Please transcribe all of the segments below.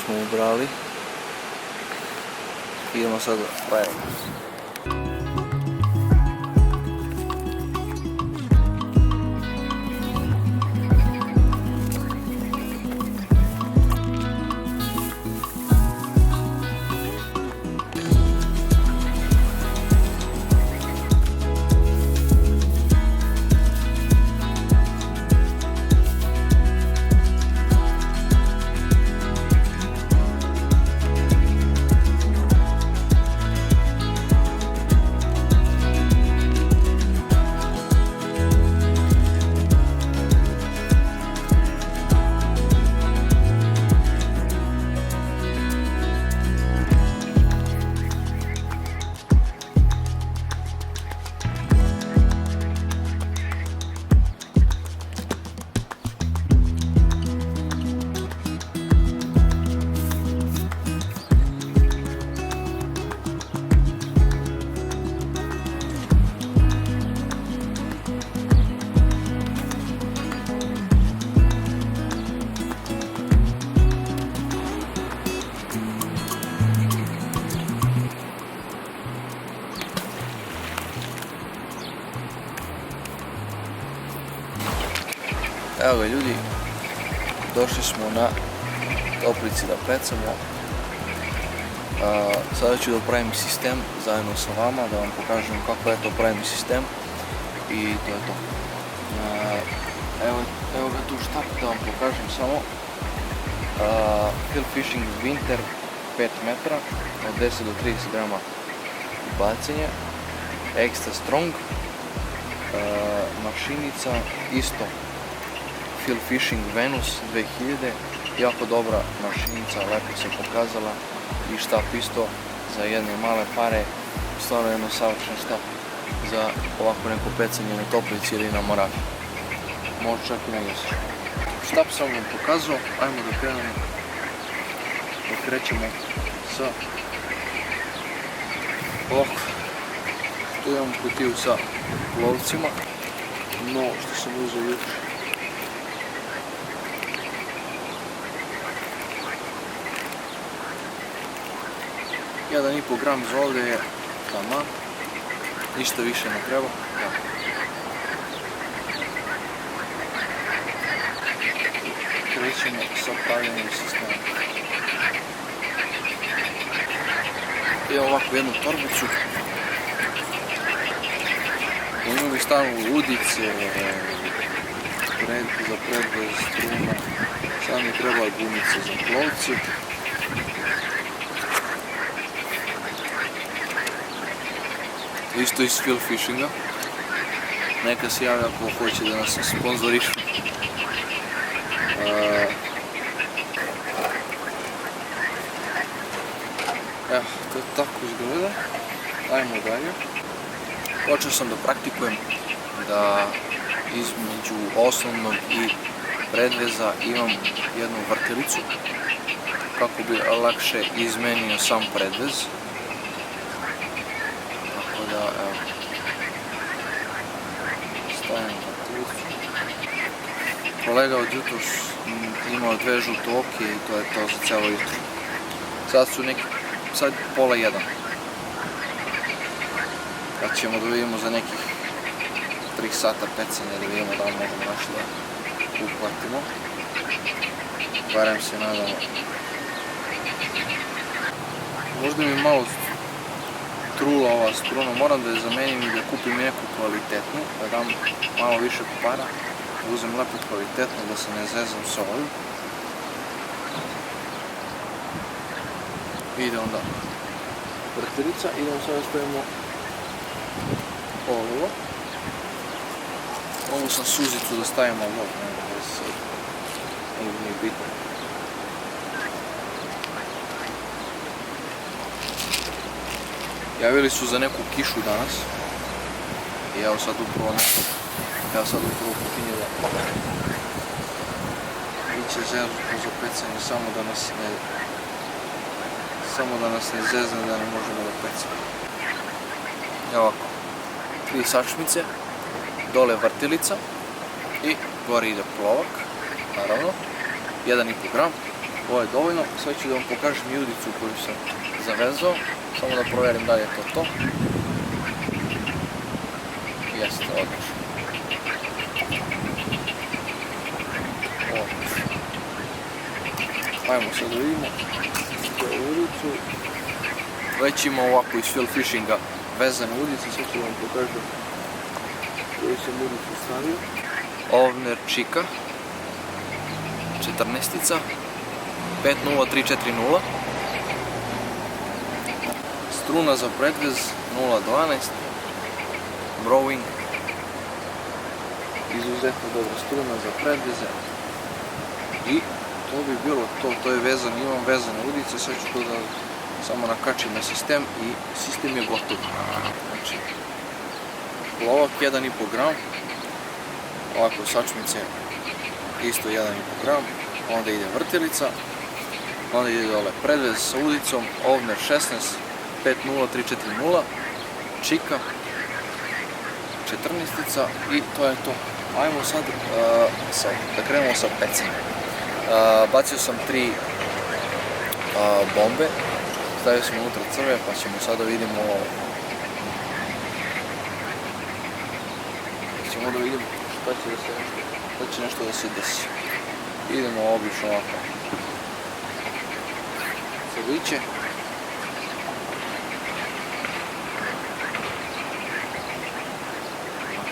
smo ubrali. Idemo sad praviti. Evo ga ljudi, došli smo na toplici da pecamo. Sada ću da pravim sistem zajedno sa vama, da vam pokažem kako je to pravim sistem i to je to. Evo ga tu štap da vam pokažem samo. Field Fishing Winter 5 metra od 10 do 30 grama bacanje, Extra Strong, mašinica isto Field Fishing Venus 2000, jako dobra mašinica, lepo se pokazala i štap isto za jedne male pare, stvarno jedno savršen štap za ovako neko pecanje na toplici ili na moravi, može čak i na jesu. Štap sam vam pokazao, ajmo da krenemo, da krećemo sa ovako. Tu imam kutiju sa lovcima, no što sam uzeo juče. 1,5 gram za ovdje je taman, ništa više ne treba. Krećemo sa pravljenim sistemom. Imam ovako jednu torbicu. Imam stavimo udice, za predvez, struna, sad mi treba gumice za plovci. Isto iz Field Fishinga. Neka se javlja ako hoće da nas sponzorišu. Evo, to tako izgleda. Ajmo dalje. Počeo sam da praktikujem da između osnovnog i predveza imam jednu vrtilicu kako bi lakše izmenio sam predvez. Tako da, evo, stavim vrtilicu. Kolega od jutros imao 2 žute oke i to je to za cijelo jutro. Sad pola 1. Kad ćemo da vidimo za nekih 3 sata pecanja, da vidimo da li možemo nešto da uplatimo. Barem se nadamo. Možda mi malo trula ova struna, moram da je zamenim i da kupim neku kvalitetnu, da dam malo više para, da uzem lepo kvalitetnu, da se ne zezam sa ovim. Ide onda vrtilica, idemo sada stavimo ovo. Ovu sam suzicu da stavimo ovo, nije bitno. Javili su za neku kišu danas i evo sad upravo počinje da iće zezutno za pecanje, samo da nas ne zezne da ne možemo da pecamo. Evo ovako, 3 sačmice, dole vrtilica i gore ide plovak, naravno, 1,5 gram, Ovo je dovoljno, sad ću da vam pokažem i udicu koju sam zavezao, samo da provjerim da li je to. Jeste, odlično. Ajmo sad da vidimo udicu. Već ima ovako iz fill fishinga vezane udice, sad ću vam pokažem koju sam udicu stavio. Ovner Čika 14-ica 50340, struna za predvez 012, Browing, izuzetno dobra struna za predveze i to bi bilo to, to je vezan, imam vezane udice, sad ću to da samo nakačim na sistem i sistem je gotov. Znači, lovak 1,5 gram, ovako sačmice isto 1,5 gram, onda ide vrtilica, onda ide dole predvez sa udicom, Ovner 16 50340, Čika 14-ica i to je to. Ajmo sad da krenemo sa pecanjem. Bacio sam 3 bombe, stavio sam unutra crve, pa ćemo sada vidimo šta će nešto da se desi. Idemo obično ovako crviće.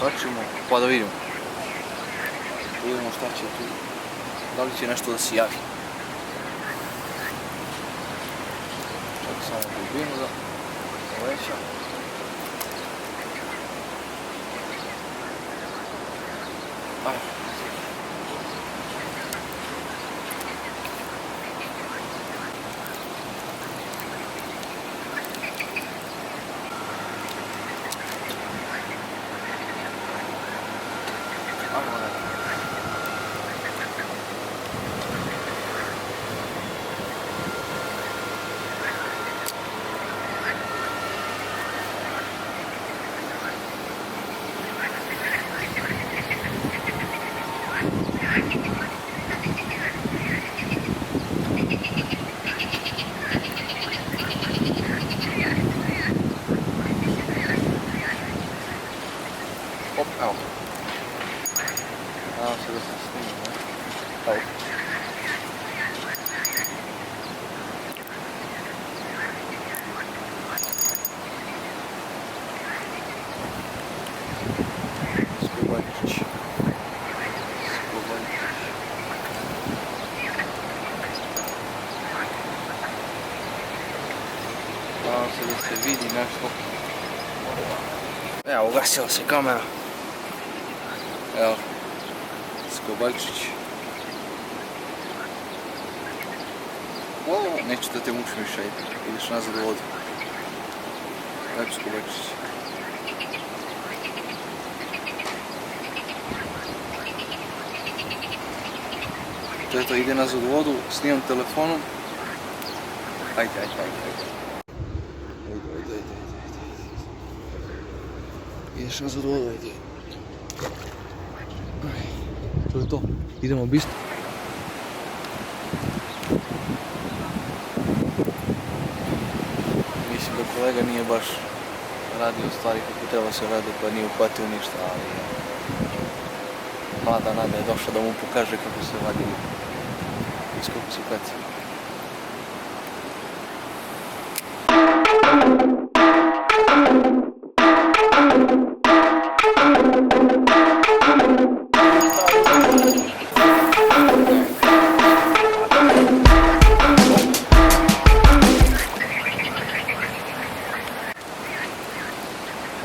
Nakačimo, pa da vidimo. Da vidimo šta će tu, da li će nešto da se javi. Čak samo dubinu da povećam. Ajde. Op, evo. Nadam se da sam snimio, ne? Evo. Skobaljčić. Nadam se da se vidi nešto. Evo, ugasila se kamera. Evo, Skobaljčić. Neću da te mučim više, ideš nazad u vodu. Evo Skobaljčić. To je to, ide nazad u vodu, snimam telefonom. Ajde. Ideš nazad u vodu, ajde. To je to, idemo bistro. Mislim da kolega nije baš radio stvari kako treba se radi, pa nije uhvatio ništa, ali Nada je došla da mu pokaže kako se vadi iz kako se peca.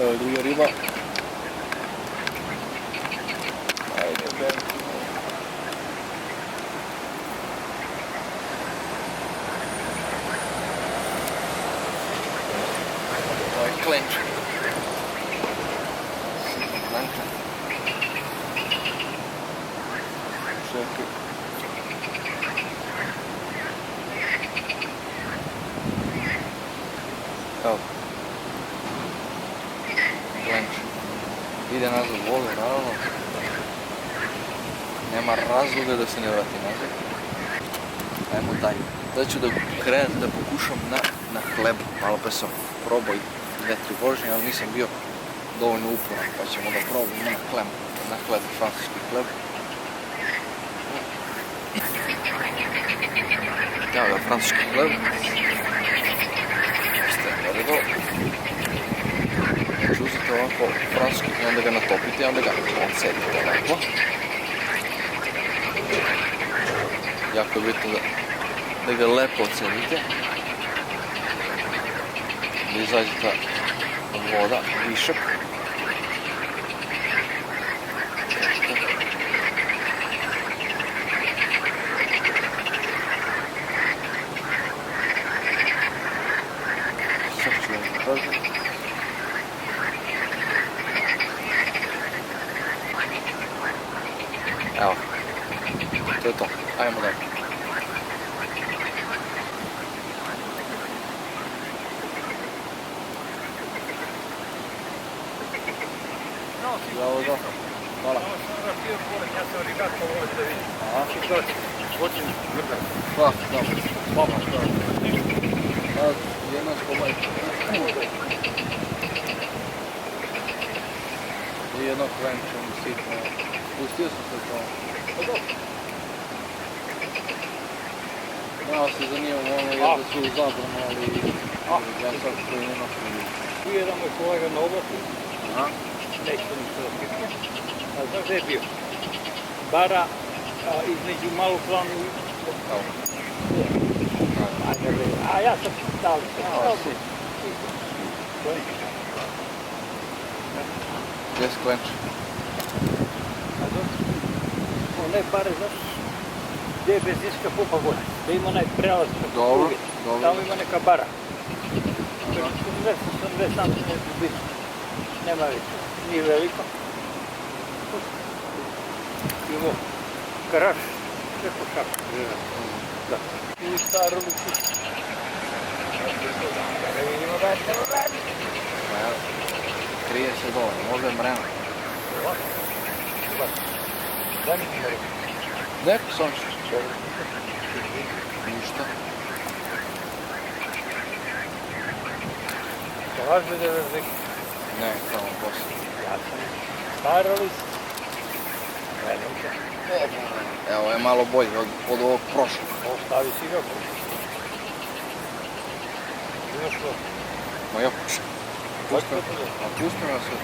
Evo je druga riba. Ajde, ben. Ovo je klenč. Klenča. Čekaj. Evo. Klenč. Ide nazad u vodu, naravno. Nema razloga da se ne vrati nazad. Ajmo dalje. Sad ću da krenem da pokušam na hlebu. Malo pre sam probao i 2-3 vožnje, ali nisam bio dovoljno uporan, pa ćemo da probamo na hleb, francuski hleb. Evo ga francuski hleb. Stavimo ga do. Znači uzeti ovako francuski i onda ga natopite i onda ga odsedite lepo. Jako je bitno da ga lepo odsedite. Da izađe ta voda, višak. Sad ću još pokazati. Evo, to je to. Ajmo dalje. Bravo, da. Hvala. Ja sam rigato ovdje da vidim. Aha. I to je počin vrtak. Pa, dobro. Mama, da. Jedna skobajka. I jedno klenče mi sitno. Pustio sam se to. Pa dobro. Malo se zanimam ono jer da su zabrano, ali ja sad to i nema što vidim. Tu je jedan moj kolega na oblaku. Aha. Nećete mi se raspitne. A znaš gdje je bio? Bara između malu planu i... Evo. Ajde, a ja sam dali. Gdje je klenče? One bare, znaš, gdje je benzinska pumpa gore? Gdje ima onaj prelaz preko Dobro, pruge. dobro. Tamo ima neka bara. 40-70 cm biti. Nema više, nije veliko. Imamo garaž, preko šaka. Da. I staru luku. Evo. Krije se dole, možda je mrena. Daj mi ti rekao. Neko sam što? Ništa. To važno da je razlika. Ne, tamo posle. Ja sam stara list. Gledam se. Evo je malo bolje od ovog prošlog. Ostavi si ga. Imaš to. Ma ja pušam. Pustim na sve.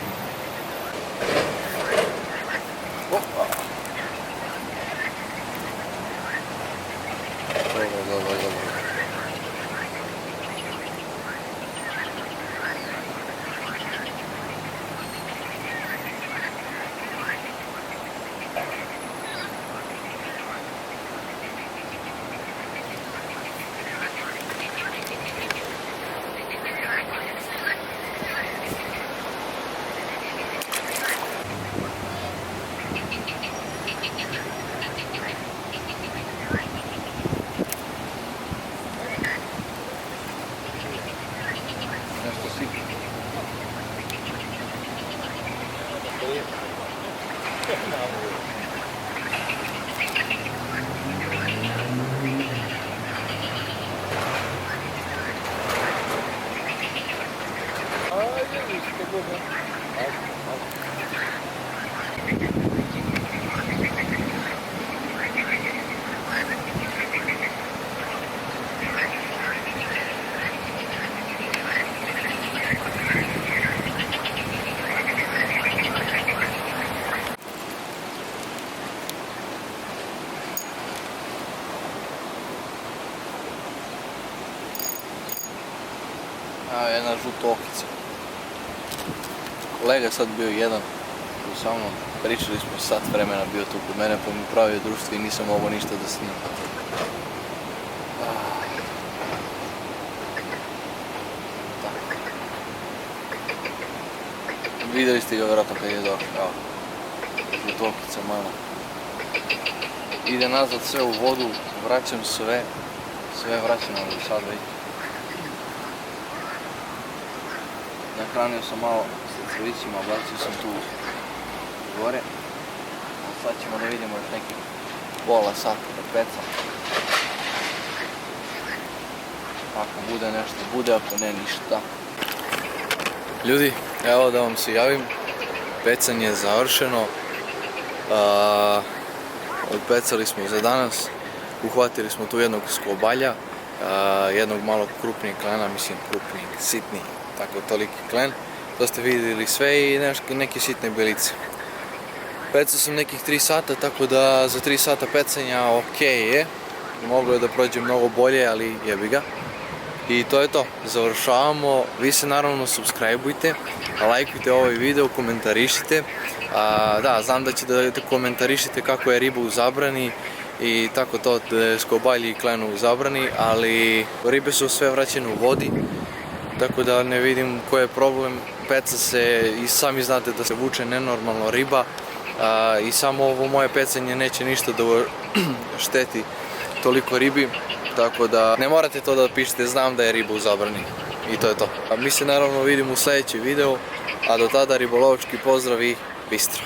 Opa. Dobro. Nešto si. Ajde, što god. A jedna žuta okica. Kolega je sad bio jedan tu sa mnom, pričali smo sat vremena bio tu kod mene pa mi pravio društvo i nisam mogao ništa da snimam. Vidjeli ste ga vjerojatno kad je došao, evo. Žutokica mala. Ide nazad sve u vodu, vraćam sve vraćam ali sad već. Nahranio sam malo sa crvicima, bacio sam tu gore. A sad ćemo da vidimo još nekih pola sata da pecam. Ako bude nešto, bude, ako ne, ništa. Ljudi, evo da vam se javim, pecanje je završeno. Odpecali smo za danas, uhvatili smo tu jednog skobalja, jednog malo krupnijeg klena, mislim krupnijeg, sitni, tako toliki klen. To ste vidjeli sve i neke sitne belice. Pecao sam nekih 3 sata, tako da za 3 sata pecanja ok je. Moglo je da prođe mnogo bolje, ali jebi ga. I to je to, završavamo. Vi se naravno subscribeujte, lajkujte ovaj video, komentarišite. Da, znam da ćete da komentarišite kako je riba u zabrani i tako to, da je skobalj i klen u zabrani, ali ribe su sve vraćene u vodi, tako da ne vidim koji je problem. Peca se i sami znate da se vuče nenormalno riba i samo ovo moje pecanje neće ništa da šteti toliko ribi, tako da ne morate to da pišete, znam da je riba u zabrani i to je to. Mi se naravno vidimo u sljedećem videu, a do tada ribolovački pozdrav i bistro.